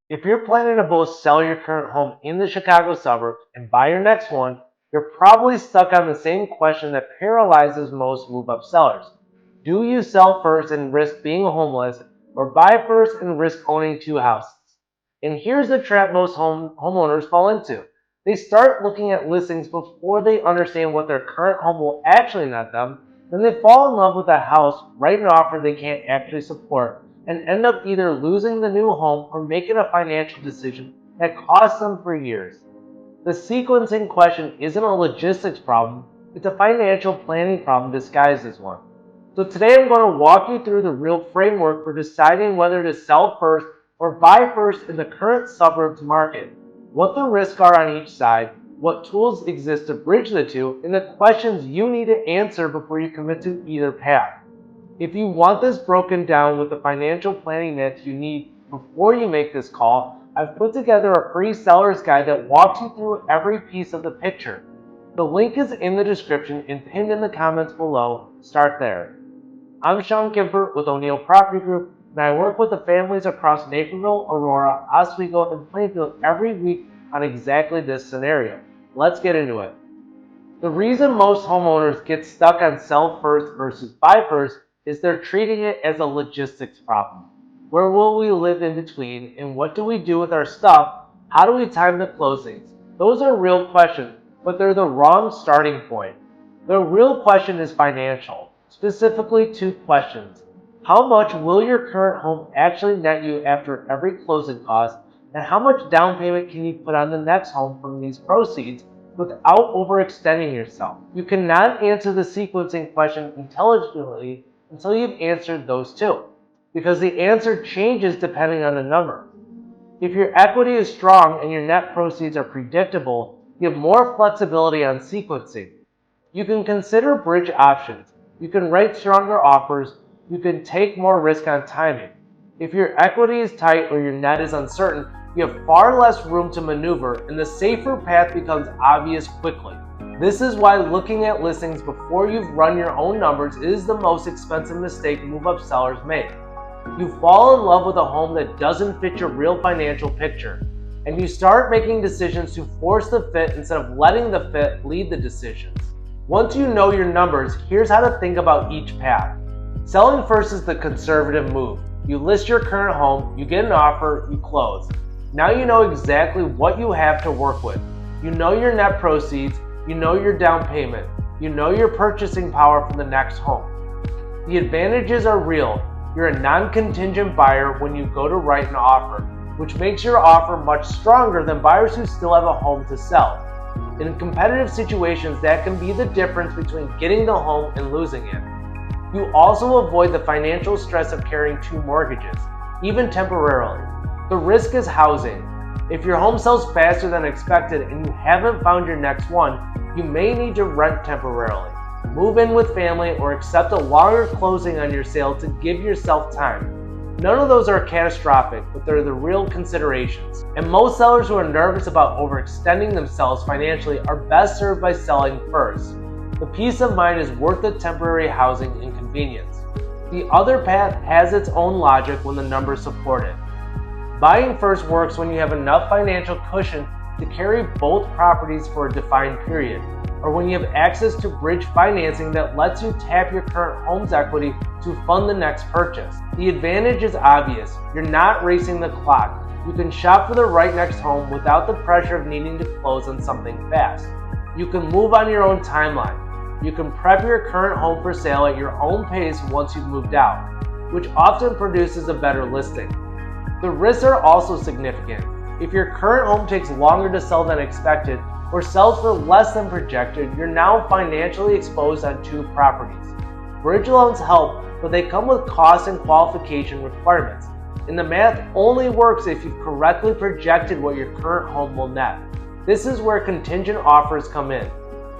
If you're planning to both sell your current home in the Chicago suburbs and buy your next one, you're probably stuck on the same question that paralyzes most move-up sellers. Do you sell first and risk being homeless, or buy first and risk owning two houses? And here's the trap most homeowners fall into. They start looking at listings before they understand what their current home will actually net them. Then they fall in love with a house, write an offer they can't actually support, and end up either losing the new home or making a financial decision that costs them for years. The sequencing question isn't a logistics problem, it's a financial planning problem disguised as one. So today I'm going to walk you through the real framework for deciding whether to sell first or buy first in the current suburbs market, what the risks are on each side, what tools exist to bridge the two, and the questions you need to answer before you commit to either path. If you want this broken down with the financial planning that you need before you make this call, I've put together a free seller's guide that walks you through every piece of the picture. The link is in the description and pinned in the comments below. Start there. I'm Sean Gimpert with O'Neill Property Group, and I work with the families across Naperville, Aurora, Oswego, and Plainfield every week on exactly this scenario. Let's get into it. The reason most homeowners get stuck on sell first versus buy first is they're treating it as a logistics problem. Where will we live in between, and what do we do with our stuff? How do we time the closings? Those are real questions, but they're the wrong starting point. The real question is financial, specifically two questions. How much will your current home actually net you after every closing cost, and how much down payment can you put on the next home from these proceeds without overextending yourself? You cannot answer the sequencing question intelligently until you've answered those two, because the answer changes depending on the number. If your equity is strong and your net proceeds are predictable, you have more flexibility on sequencing. You can consider bridge options. You can write stronger offers. You can take more risk on timing. If your equity is tight or your net is uncertain, you have far less room to maneuver, and the safer path becomes obvious quickly. This is why looking at listings before you've run your own numbers is the most expensive mistake move-up sellers make. You fall in love with a home that doesn't fit your real financial picture, and you start making decisions to force the fit instead of letting the fit lead the decisions. Once you know your numbers, here's how to think about each path. Selling first is the conservative move. You list your current home, you get an offer, you close. Now you know exactly what you have to work with. You know your net proceeds, you know your down payment, you know your purchasing power for the next home. The advantages are real. You're a non-contingent buyer when you go to write an offer, which makes your offer much stronger than buyers who still have a home to sell. In competitive situations, that can be the difference between getting the home and losing it. You also avoid the financial stress of carrying two mortgages, even temporarily. The risk is housing. If your home sells faster than expected and you haven't found your next one, you may need to rent temporarily, move in with family, or accept a longer closing on your sale to give yourself time. None of those are catastrophic, but they're the real considerations. And most sellers who are nervous about overextending themselves financially are best served by selling first. The peace of mind is worth the temporary housing inconvenience. The other path has its own logic when the numbers support it. Buying first works when you have enough financial cushion to carry both properties for a defined period, or when you have access to bridge financing that lets you tap your current home's equity to fund the next purchase. The advantage is obvious. You're not racing the clock. You can shop for the right next home without the pressure of needing to close on something fast. You can move on your own timeline. You can prep your current home for sale at your own pace once you've moved out, which often produces a better listing. The risks are also significant. If your current home takes longer to sell than expected, or sells for less than projected, you're now financially exposed on two properties. Bridge loans help, but they come with cost and qualification requirements, and the math only works if you've correctly projected what your current home will net. This is where contingent offers come in.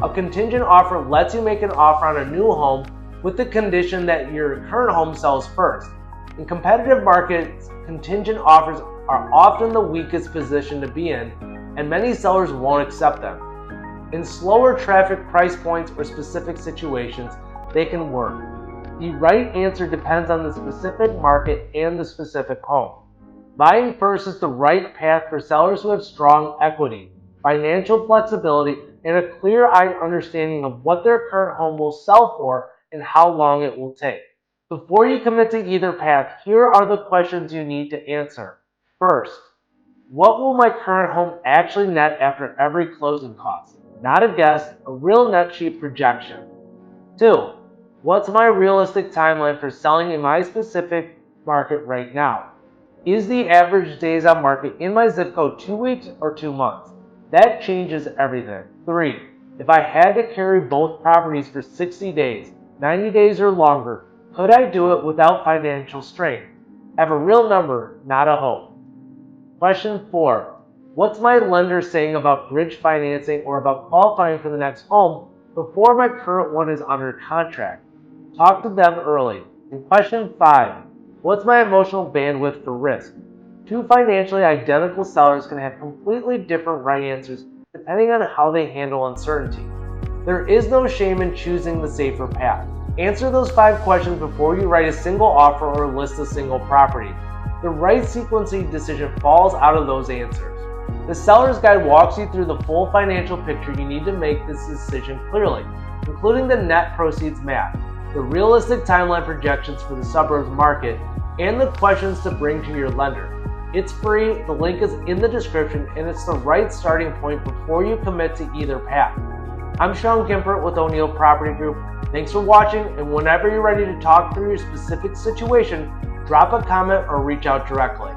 A contingent offer lets you make an offer on a new home with the condition that your current home sells first. In competitive markets, contingent offers are often the weakest position to be in, and many sellers won't accept them. In slower traffic price points or specific situations, they can work. The right answer depends on the specific market and the specific home. Buying first is the right path for sellers who have strong equity, financial flexibility, and a clear-eyed understanding of what their current home will sell for and how long it will take. Before you commit to either path, here are the questions you need to answer. First, what will my current home actually net after every closing cost? Not a guess, a real net sheet projection. 2. What's my realistic timeline for selling in my specific market right now? Is the average days on market in my zip code 2 weeks or 2 months? That changes everything. 3. If I had to carry both properties for 60 days, 90 days or longer, could I do it without financial strain? Have a real number, not a hope. Question 4. What's my lender saying about bridge financing or about qualifying for the next home before my current one is under contract? Talk to them early. And question 5. What's my emotional bandwidth for risk? Two financially identical sellers can have completely different right answers depending on how they handle uncertainty. There is no shame in choosing the safer path. Answer those 5 questions before you write a single offer or list a single property. The right sequencing decision falls out of those answers. The Seller's Guide walks you through the full financial picture you need to make this decision clearly, including the net proceeds math, the realistic timeline projections for the suburbs market, and the questions to bring to your lender. It's free, the link is in the description, and it's the right starting point before you commit to either path. I'm Sean Gimpert with O'Neill Property Group. Thanks for watching, and whenever you're ready to talk through your specific situation, drop a comment or reach out directly.